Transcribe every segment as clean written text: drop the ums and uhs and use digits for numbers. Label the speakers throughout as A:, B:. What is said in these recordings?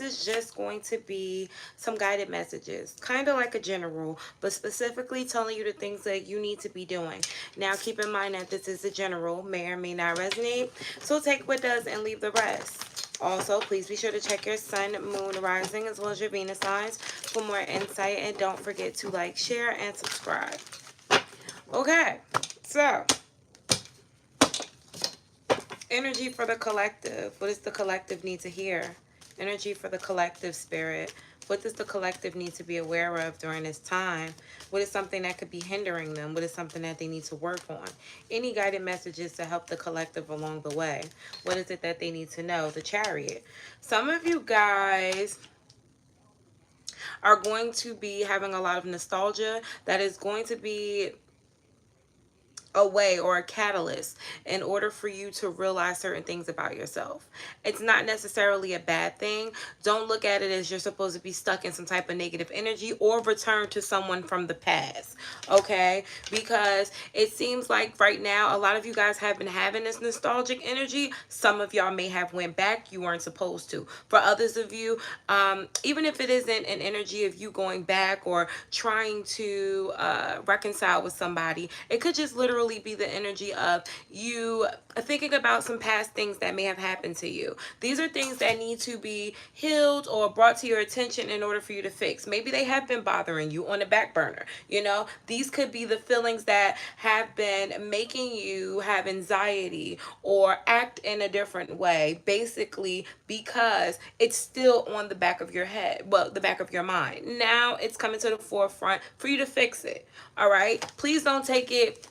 A: is just going to be some guided messages, kind of like a general, but specifically telling you the things that you need to be doing. Now, keep in mind that this is a general, may or may not resonate, so take what does and leave the rest. Also, please be sure to check your sun, moon, rising, as well as your Venus signs for more insight, and don't forget to like, share, and subscribe. Okay, so energy for the collective. What does the collective need to hear? Energy for the collective, spirit. What does the collective need to be aware of during this time? What is something that could be hindering them? What is something that they need to work on? Any guided messages to help the collective along the way? What is it that they need to know? The Chariot. Some of you guys are going to be having a lot of nostalgia that is going to be a way or a catalyst in order for you to realize certain things about yourself. It's not necessarily a bad thing. Don't look at it as you're supposed to be stuck in some type of negative energy or return to someone from the past, okay? Because it seems like right now a lot of you guys have been having this nostalgic energy. Some of y'all may have went back you weren't supposed to. For others of you, even if it isn't an energy of you going back or trying to reconcile with somebody, it could just literally be the energy of you thinking about some past things that may have happened to you. These are things that need to be healed or brought to your attention in order for you to fix. Maybe they have been bothering you on the back burner. You know, these could be the feelings that have been making you have anxiety or act in a different way, basically because it's still on the back of your head, well, the back of your mind. Now it's coming to the forefront for you to fix it. All right, please don't take it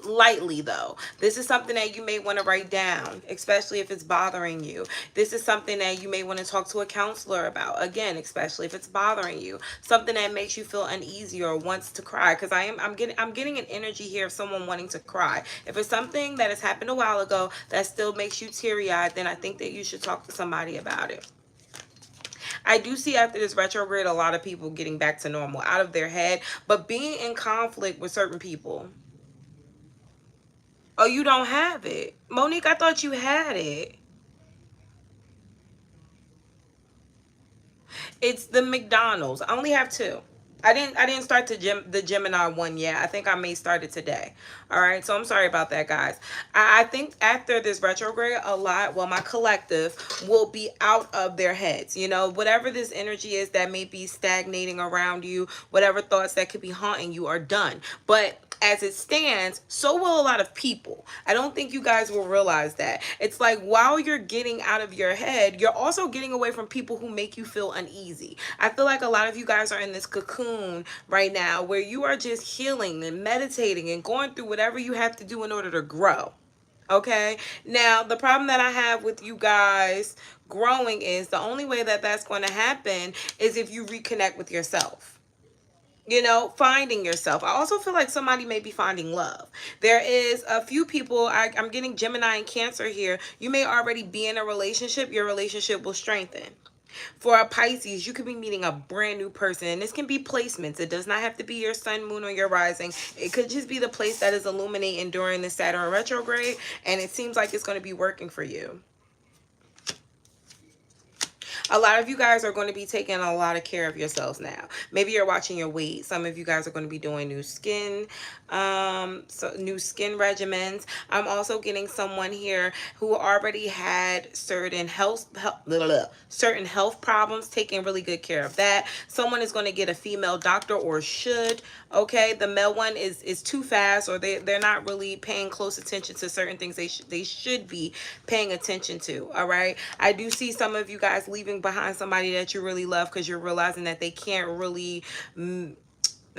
A: lightly though. This is something that you may want to write down, especially if it's bothering you. This is something that you may want to talk to a counselor about, again, especially if it's bothering you. Something that makes you feel uneasy or wants to cry, because I'm getting an energy here of someone wanting to cry. If it's something that has happened a while ago that still makes you teary-eyed, then I think that you should talk to somebody about it. I do see after this retrograde a lot of people getting back to normal, out of their head, but being in conflict with certain people. Oh, you don't have it. Monique, I thought you had it. It's the McDonald's. I only have two. I didn't start the Gemini one yet. I think I may start it today. All right. So I'm sorry about that, guys. I think after this retrograde, a lot, well, my collective will be out of their heads. You know, whatever this energy is that may be stagnating around you, whatever thoughts that could be haunting you are done. But as it stands, so will a lot of people. I don't think you guys will realize that. It's like while you're getting out of your head, you're also getting away from people who make you feel uneasy. I feel like a lot of you guys are in this cocoon right now where you are just healing and meditating and going through whatever you have to do in order to grow. Okay, now the problem that I have with you guys growing is the only way that that's going to happen is if you reconnect with yourself. You know, finding yourself. I also feel like somebody may be finding love. There is a few people, I'm getting Gemini and Cancer here. You may already be in a relationship. Your relationship will strengthen. For a Pisces, you could be meeting a brand new person. And this can be placements. It does not have to be your sun, moon, or your rising. It could just be the place that is illuminating during the Saturn retrograde. And it seems like it's going to be working for you. A lot of you guys are going to be taking a lot of care of yourselves now. Maybe you're watching your weight. Some of you guys are going to be doing new skin regimens. I'm also getting someone here who already had certain certain health problems, taking really good care of that. Someone is going to get a female doctor, or should. Okay, the male one is too fast, or they're not really paying close attention to certain things they should be paying attention to. All right, I do see some of you guys leaving behind somebody that you really love because you're realizing that they can't really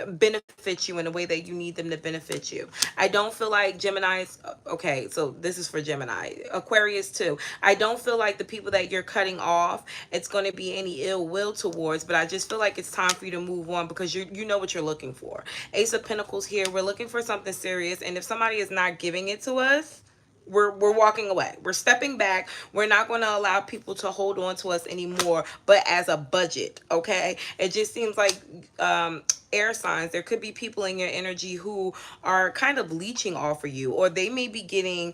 A: benefit you in a way that you need them to benefit you. I don't feel like Gemini's, okay, so this is for Gemini. Aquarius too. I don't feel like the people that you're cutting off, it's going to be any ill will towards, but I just feel like it's time for you to move on because you know what you're looking for. Ace of Pentacles here. We're looking for something serious, and if somebody is not giving it to us, we're walking away. We're stepping back. We're not going to allow people to hold on to us anymore, but as a budget, okay? It just seems like air signs, there could be people in your energy who are kind of leeching off of you, or they may be getting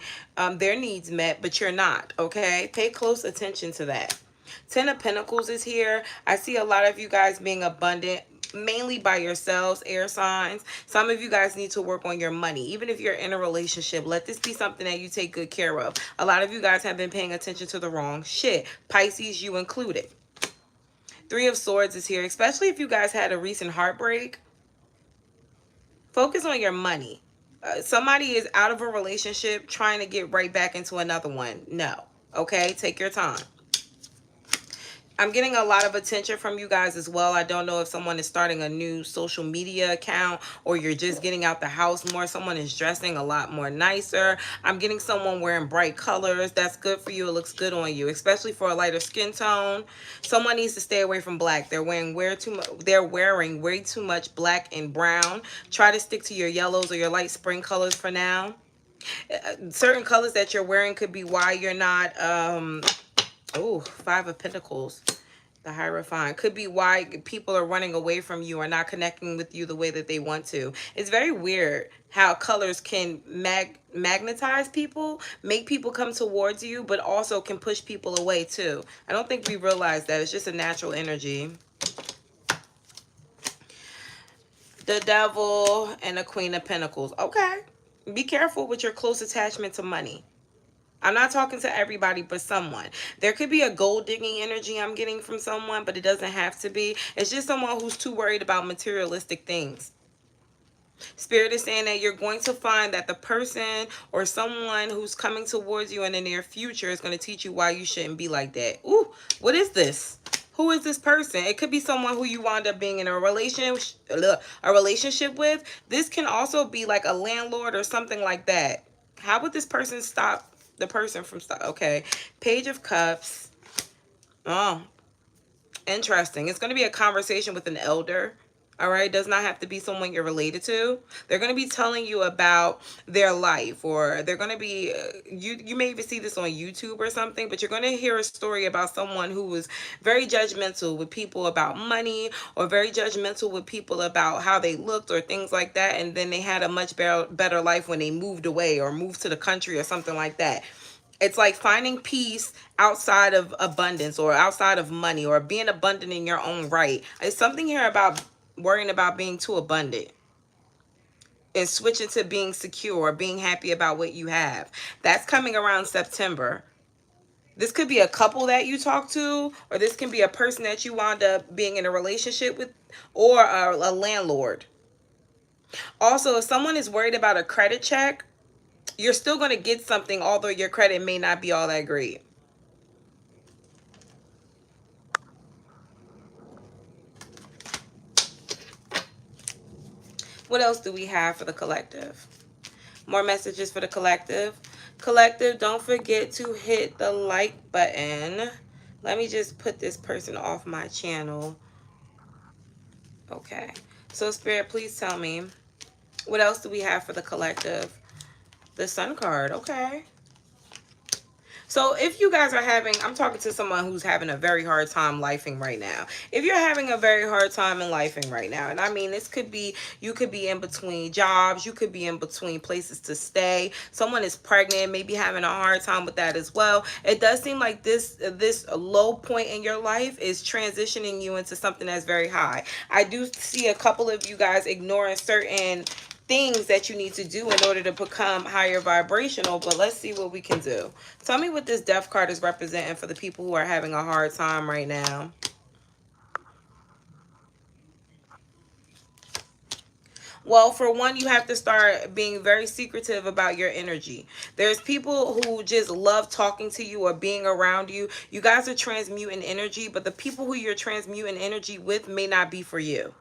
A: their needs met, but you're not, okay? Pay close attention to that. Ten of Pentacles is here. I see a lot of you guys being abundant, mainly by yourselves, air signs. Some of you guys need to work on your money. Even if you're in a relationship, let this be something that you take good care of. A lot of you guys have been paying attention to the wrong shit. Pisces, you included. Three of Swords is here, especially if you guys had a recent heartbreak. Focus on your money. Somebody is out of a relationship trying to get right back into another one. No. Okay? Take your time. I'm getting a lot of attention from you guys as well. I don't know if someone is starting a new social media account or you're just getting out the house more. Someone is dressing a lot more nicer. I'm getting someone wearing bright colors. That's good for you. It looks good on you, especially for a lighter skin tone. Someone needs to stay away from black. They're wearing way too much black and brown. Try to stick to your yellows or your light spring colors for now. Certain colors that you're wearing could be why you're not oh, Five of Pentacles, the Hierophant. Could be why people are running away from you or not connecting with you the way that they want to. It's very weird how colors can magnetize people, make people come towards you, but also can push people away too. I don't think we realize that. It's just a natural energy. The Devil and the Queen of Pentacles. Okay. Be careful with your close attachment to money. I'm not talking to everybody, but someone. There could be a gold digging energy I'm getting from someone, but it doesn't have to be. It's just someone who's too worried about materialistic things. Spirit is saying that you're going to find that the person or someone who's coming towards you in the near future is going to teach you why you shouldn't be like that. Ooh, what is this? Who is this person? It could be someone who you wound up being in a relationship with. This can also be like a landlord or something like that. How would this person stop the person from okay, Page of Cups. Oh, interesting. It's going to be a conversation with an elder. All right, does not have to be someone you're related to. They're going to be telling you about their life, or they're going to be you may even see this on YouTube or something, but you're going to hear a story about someone who was very judgmental with people about money, or very judgmental with people about how they looked or things like that, and then they had a much better life when they moved away or moved to the country or something like that. It's like finding peace outside of abundance or outside of money, or being abundant in your own right. It's something here about worrying about being too abundant and switching to being secure, being happy about what you have. That's coming around September. This could be a couple that you talk to, or this can be a person that you wound up being in a relationship with, or a landlord. Also, if someone is worried about a credit check, you're still going to get something, although your credit may not be all that great. What else do we have for the collective? More messages for the collective. Collective, don't forget to hit the like button. Let me just put this person off my channel. Okay. So, Spirit, please tell me, what else do we have for the collective? The Sun card. Okay. So if you guys are having, I'm talking to someone who's having a very hard time lifing right now. If you're having a very hard time in lifing right now, and I mean, this could be, you could be in between jobs, you could be in between places to stay. Someone is pregnant, maybe having a hard time with that as well. It does seem like this low point in your life is transitioning you into something that's very high. I do see a couple of you guys ignoring certain things that you need to do in order to become higher vibrational, but let's see what we can do. Tell me what this Death card is representing for the people who are having a hard time right now. Well, for one, you have to start being very secretive about your energy. There's people who just love talking to you or being around you. You guys are transmuting energy, but the people who you're transmuting energy with may not be for you.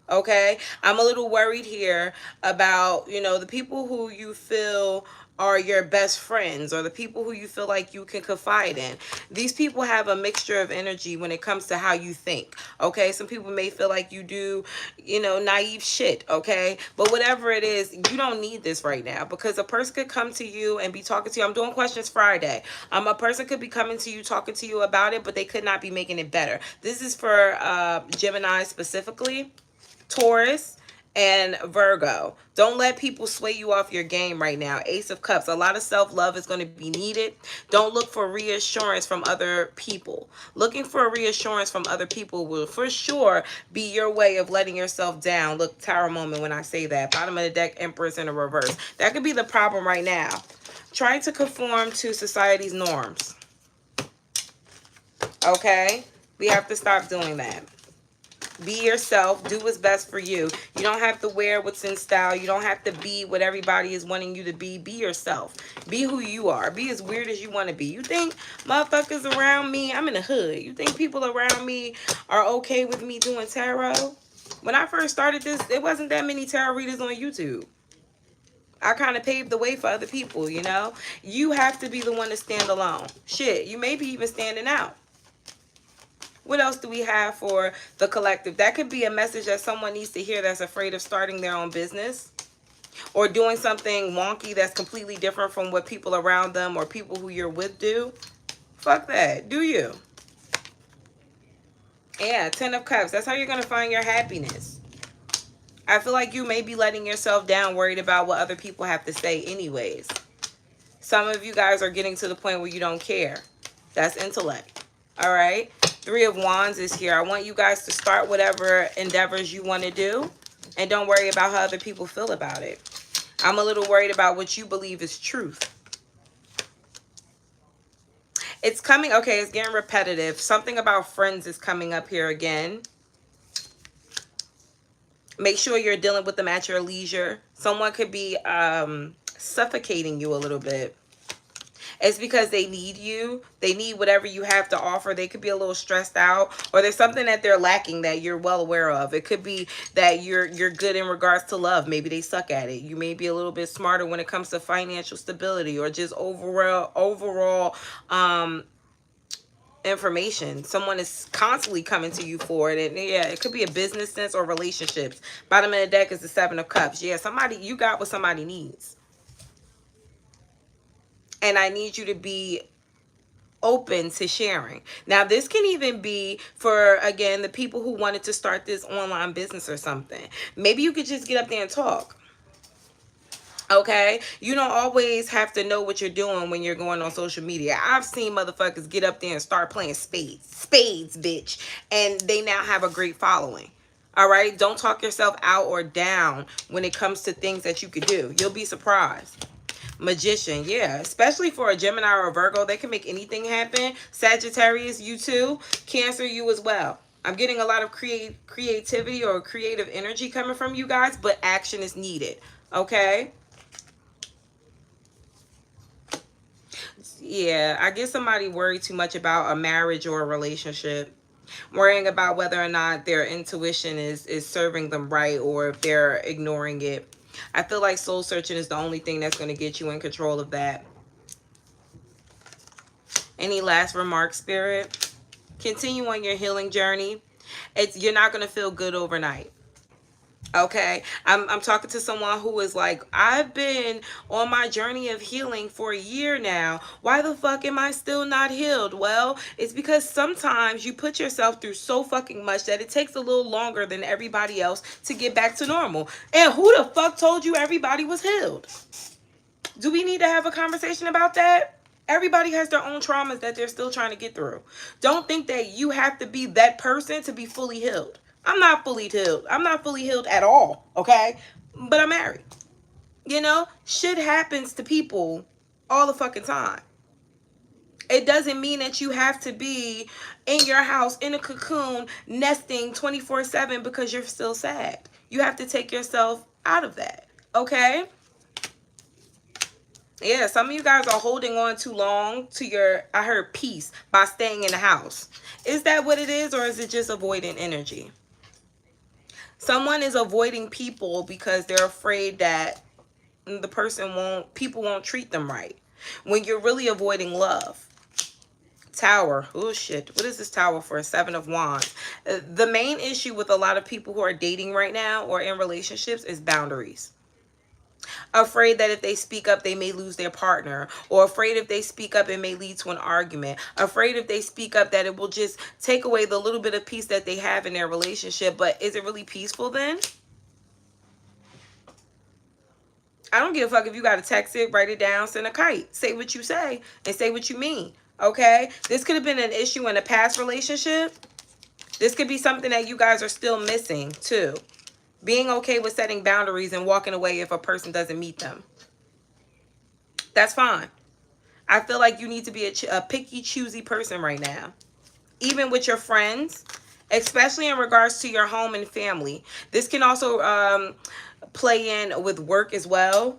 A: Okay, I'm a little worried here about, you know, the people who you feel are your best friends, or the people who you feel like you can confide in. These people have a mixture of energy when it comes to how you think. Okay, some people may feel like you do, you know, naive shit. Okay, but whatever it is, you don't need this right now, because a person could come to you and be talking to you. I'm doing questions Friday. A person could be coming to you, talking to you about it, but they could not be making it better. This is for Gemini specifically, Taurus, And Virgo, don't let people sway you off your game right now. Ace of Cups, a lot of self-love is going to be needed. Don't look for reassurance from other people. Looking for reassurance from other people will for sure be your way of letting yourself down. Look, Tower moment when I say that. Bottom of the deck, Empress in a reverse. That could be the problem right now. Trying to conform to society's norms. Okay? We have to stop doing that. Be yourself. Do what's best for you. You don't have to wear what's in style. You don't have to be what everybody is wanting you to be. Be yourself. Be who you are. Be as weird as you want to be. You think motherfuckers around me, I'm in the hood. You think people around me are okay with me doing tarot? When I first started this, there wasn't that many tarot readers on YouTube. I kind of paved the way for other people, you know? You have to be the one to stand alone. Shit, you may be even standing out. What else do we have for the collective? That could be a message that someone needs to hear that's afraid of starting their own business or doing something wonky that's completely different from what people around them or people who you're with do. Fuck that. Do you? Yeah, 10 of Cups. That's how you're going to find your happiness. I feel like you may be letting yourself down, worried about what other people have to say anyways. Some of you guys are getting to the point where you don't care. That's intellect. All right? 3 of Wands is here. I want you guys to start whatever endeavors you want to do. And don't worry about how other people feel about it. I'm a little worried about what you believe is truth. It's coming. Okay, it's getting repetitive. Something about friends is coming up here again. Make sure you're dealing with them at your leisure. Someone could be suffocating you a little bit. It's because they need you. They need whatever you have to offer. They could be a little stressed out, or there's something that they're lacking that you're well aware of. It could be that you're good in regards to love. Maybe they suck at it. You may be a little bit smarter when it comes to financial stability or just overall information. Someone is constantly coming to you for it. And yeah, it could be a business sense or relationships. Bottom of the deck is the 7 of Cups. Yeah, you got what somebody needs. And I need you to be open to sharing. Now, this can even be for, again, the people who wanted to start this online business or something. Maybe you could just get up there and talk. Okay? You don't always have to know what you're doing when you're going on social media. I've seen motherfuckers get up there and start playing spades. Spades, bitch. And they now have a great following. All right? Don't talk yourself out or down when it comes to things that you could do. You'll be surprised. Magician, yeah, especially for a Gemini or a Virgo, they can make anything happen. Sagittarius, you too. Cancer, you as well. I'm getting a lot of creativity or creative energy coming from you guys, but action is needed. Okay? Yeah, I guess somebody worried too much about a marriage or a relationship. Worrying about whether or not their intuition is serving them right, or if they're ignoring it. I feel like soul searching is the only thing that's going to get you in control of that. Any last remarks, Spirit? Continue on your healing journey. You're not going to feel good overnight. Okay, I'm talking to someone who is like, I've been on my journey of healing for a year now. Why the fuck am I still not healed? Well, it's because sometimes you put yourself through so fucking much that it takes a little longer than everybody else to get back to normal. And who the fuck told you everybody was healed? Do we need to have a conversation about that? Everybody has their own traumas that they're still trying to get through. Don't think that you have to be that person to be fully healed. I'm not fully healed. I'm not fully healed at all, okay? But I'm married. You know, shit happens to people all the fucking time. It doesn't mean that you have to be in your house in a cocoon nesting 24/7 because you're still sad. You have to take yourself out of that, okay? Yeah, some of you guys are holding on too long to your, I heard, peace by staying in the house. Is that what it is, or is it just avoiding energy? Someone is avoiding people because they're afraid that people won't treat them right. When you're really avoiding love. Tower. Oh, shit. What is this tower for? 7 of Wands. The main issue with a lot of people who are dating right now or in relationships is boundaries. Afraid that if they speak up, they may lose their partner. Or afraid if they speak up, it may lead to an argument. Afraid if they speak up that it will just take away the little bit of peace that they have in their relationship. But is it really peaceful then? I don't give a fuck if you got to text it, write it down, send a kite. Say what you say and say what you mean. Okay? This could have been an issue in a past relationship. This could be something that you guys are still missing too. Being okay with setting boundaries and walking away if a person doesn't meet them. That's fine. I feel like you need to be a picky, choosy person right now. Even with your friends, especially in regards to your home and family. This can also play in with work as well.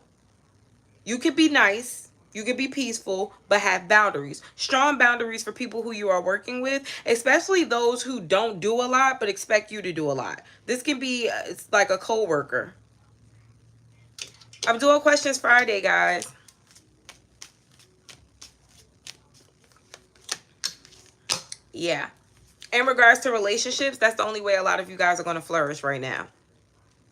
A: You could be nice, you could be peaceful, but have boundaries. Strong boundaries for people who you are working with, especially those who don't do a lot but expect you to do a lot. This can be it's like a co-worker. I'm doing questions Friday, guys. Yeah. In regards to relationships, that's the only way a lot of you guys are going to flourish right now.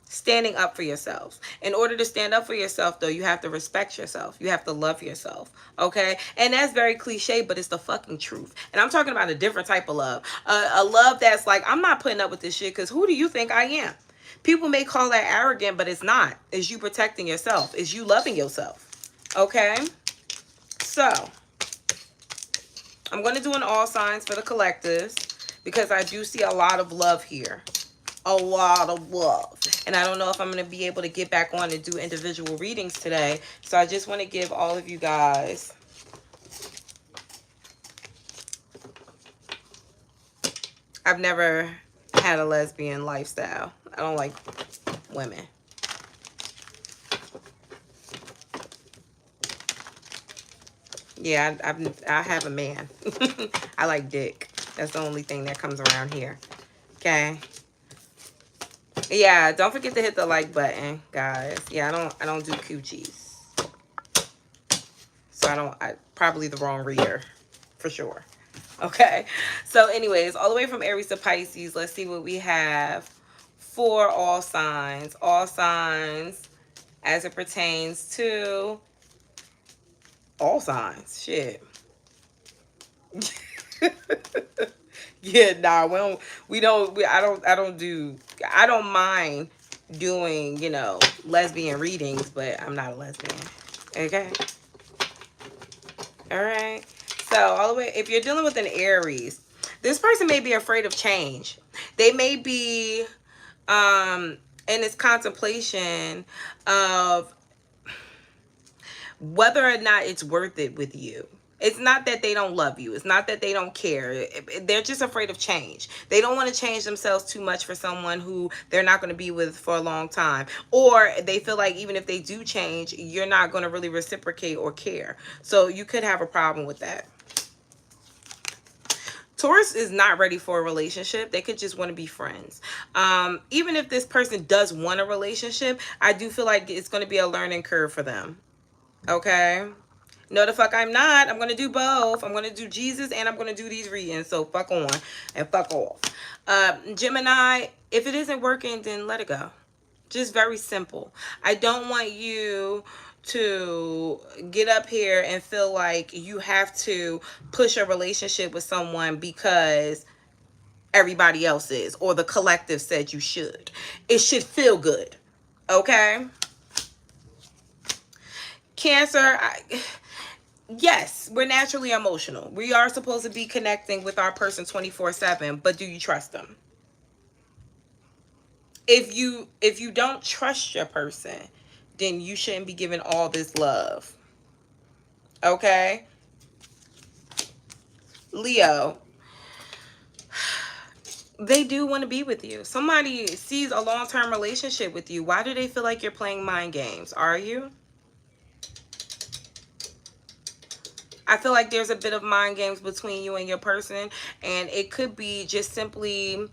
A: Standing up for yourselves. In order to stand up for yourself, though, you have to respect yourself. You have to love yourself. Okay? And that's very cliche, but it's the fucking truth. And I'm talking about a different type of love. A love that's like, I'm not putting up with this shit because who do you think I am? People may call that arrogant, but it's not. It's you protecting yourself. It's you loving yourself. Okay? So, I'm going to do an all signs for the collectives because I do see a lot of love here. A lot of love. And I don't know if I'm going to be able to get back on and do individual readings today. So I just want to give all of you guys I've never had a lesbian lifestyle. I don't like women. Yeah, I have a man. I like dick. That's the only thing that comes around here. Okay. Yeah, don't forget to hit the like button, guys. Yeah, I don't do coochies. So I probably the wrong reader for sure. Okay. So anyways, all the way from Aries to Pisces, let's see what we have for all signs. All signs as it pertains to all signs. Shit. Yeah, nah, I don't mind doing, you know, lesbian readings, but I'm not a lesbian. Okay. All right. So all the way, if you're dealing with an Aries, this person may be afraid of change. They may be in this contemplation of whether or not it's worth it with you. It's not that they don't love you. It's not that they don't care. They're just afraid of change. They don't want to change themselves too much for someone who they're not going to be with for a long time. Or they feel like even if they do change, you're not going to really reciprocate or care. So you could have a problem with that. Taurus is not ready for a relationship. They could just want to be friends. Even if this person does want a relationship, I do feel like it's going to be a learning curve for them. Okay? No, the fuck I'm not. I'm going to do both. I'm going to do Jesus and I'm going to do these readings. So fuck on and fuck off. Gemini, if it isn't working, then let it go. Just very simple. I don't want you to get up here and feel like you have to push a relationship with someone because everybody else is or the collective said you should. It should feel good. Okay? Cancer, yes, we're naturally emotional. We are supposed to be connecting with our person 24/7, but do you trust them? If you don't trust your person, then you shouldn't be giving all this love. Okay? Leo, they do want to be with you. Somebody sees a long-term relationship with you. Why do they feel like you're playing mind games? Are you? I feel like there's a bit of mind games between you and your person, and it could be just simply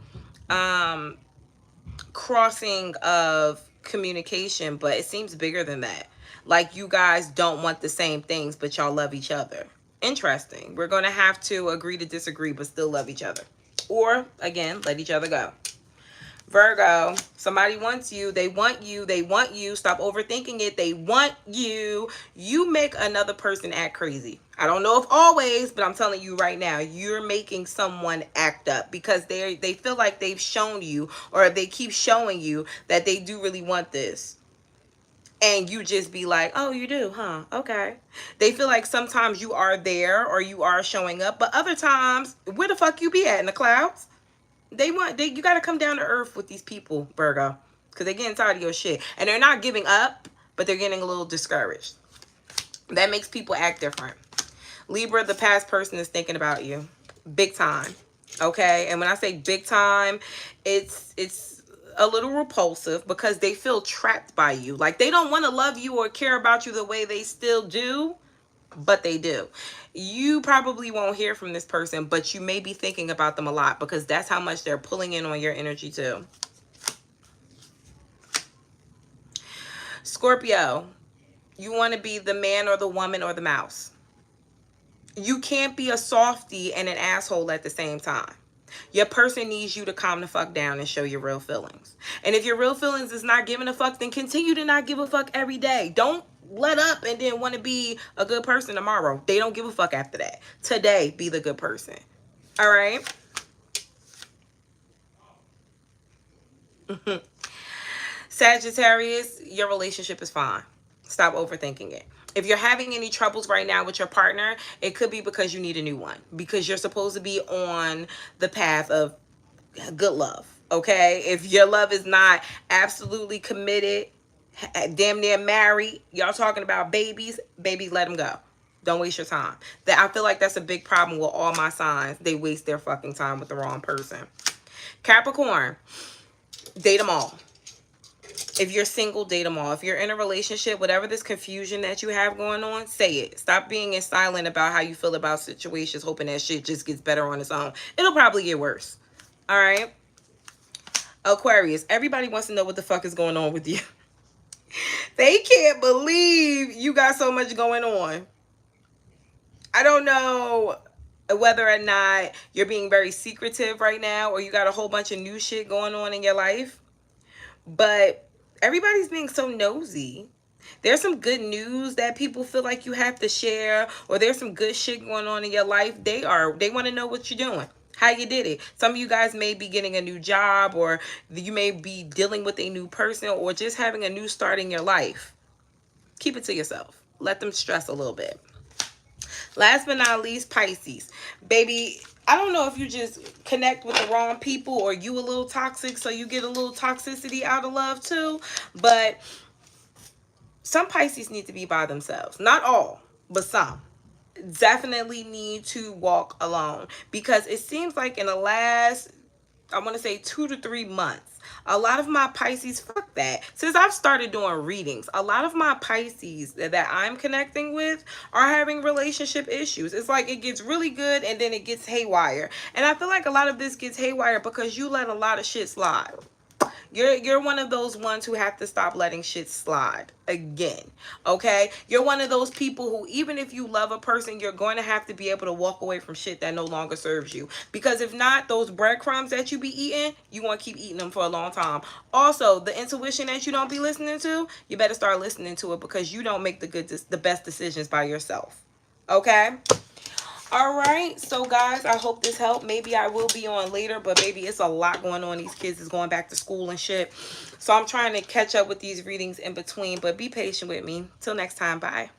A: crossing of communication, but it seems bigger than that. Like you guys don't want the same things, but y'all love each other. Interesting. We're going to have to agree to disagree, but still love each other. Or, again, let each other go. Virgo, somebody wants you. They want you. They want you. Stop overthinking it. They want you. You make another person act crazy. I don't know if always, but I'm telling you right now, you're making someone act up because they feel like they've shown you or they keep showing you that they do really want this. And you just be like, oh, you do, huh? Okay. They feel like sometimes you are there or you are showing up, but other times, where the fuck you be at? In the clouds? You got to come down to earth with these people, Virgo, because they're getting tired of your shit. And they're not giving up, but they're getting a little discouraged. That makes people act different. Libra, the past person is thinking about you. Big time. Okay? And when I say big time, it's a little repulsive because they feel trapped by you. Like they don't want to love you or care about you the way they still do, but they do. You probably won't hear from this person, but you may be thinking about them a lot because that's how much they're pulling in on your energy too. Scorpio, you want to be the man or the woman or the mouse. You can't be a softie and an asshole at the same time. Your person needs you to calm the fuck down and show your real feelings. And if your real feelings is not giving a fuck, then continue to not give a fuck every day. Don't let up and then want to be a good person tomorrow. They don't give a fuck after that. Today, be the good person. All right? Sagittarius, your relationship is fine. Stop overthinking it. If you're having any troubles right now with your partner, it could be because you need a new one. Because you're supposed to be on the path of good love. Okay? If your love is not absolutely committed, damn near married, y'all talking about babies, baby, let them go. Don't waste your time. I feel like that's a big problem with all my signs. They waste their fucking time with the wrong person. Capricorn, date them all. If you're single, date them all. If you're in a relationship, whatever this confusion that you have going on, say it. Stop being silent about how you feel about situations, hoping that shit just gets better on its own. It'll probably get worse. All right? Aquarius, everybody wants to know what the fuck is going on with you. They can't believe you got so much going on. I don't know whether or not you're being very secretive right now or you got a whole bunch of new shit going on in your life, but everybody's being so nosy. There's some good news that people feel like you have to share, or there's some good shit going on in your life. They want to know what you're doing, how you did it. Some of you guys may be getting a new job, or you may be dealing with a new person, or just having a new start in your life. Keep it to yourself. Let them stress a little bit. Last but not least, Pisces. Baby, I don't know if you just connect with the wrong people or you a little toxic, so you get a little toxicity out of love too. But some Pisces need to be by themselves. Not all, but some. Definitely need to walk alone. Because it seems like in the last, I want to say 2 to 3 months, a lot of my Pisces, fuck that. Since I've started doing readings, a lot of my Pisces that I'm connecting with are having relationship issues. It's like it gets really good and then it gets haywire. And I feel like a lot of this gets haywire because you let a lot of shit slide. You're one of those ones who have to stop letting shit slide again, okay? You're one of those people who, even if you love a person, you're going to have to be able to walk away from shit that no longer serves you. Because if not, those breadcrumbs that you be eating, you want to keep eating them for a long time. Also, the intuition that you don't be listening to, you better start listening to it because you don't make the best decisions by yourself, okay? All right, so guys, I hope this helped. Maybe I will be on later, but baby, it's a lot going on. These kids is going back to school and shit. So I'm trying to catch up with these readings in between, but be patient with me. Till next time, bye.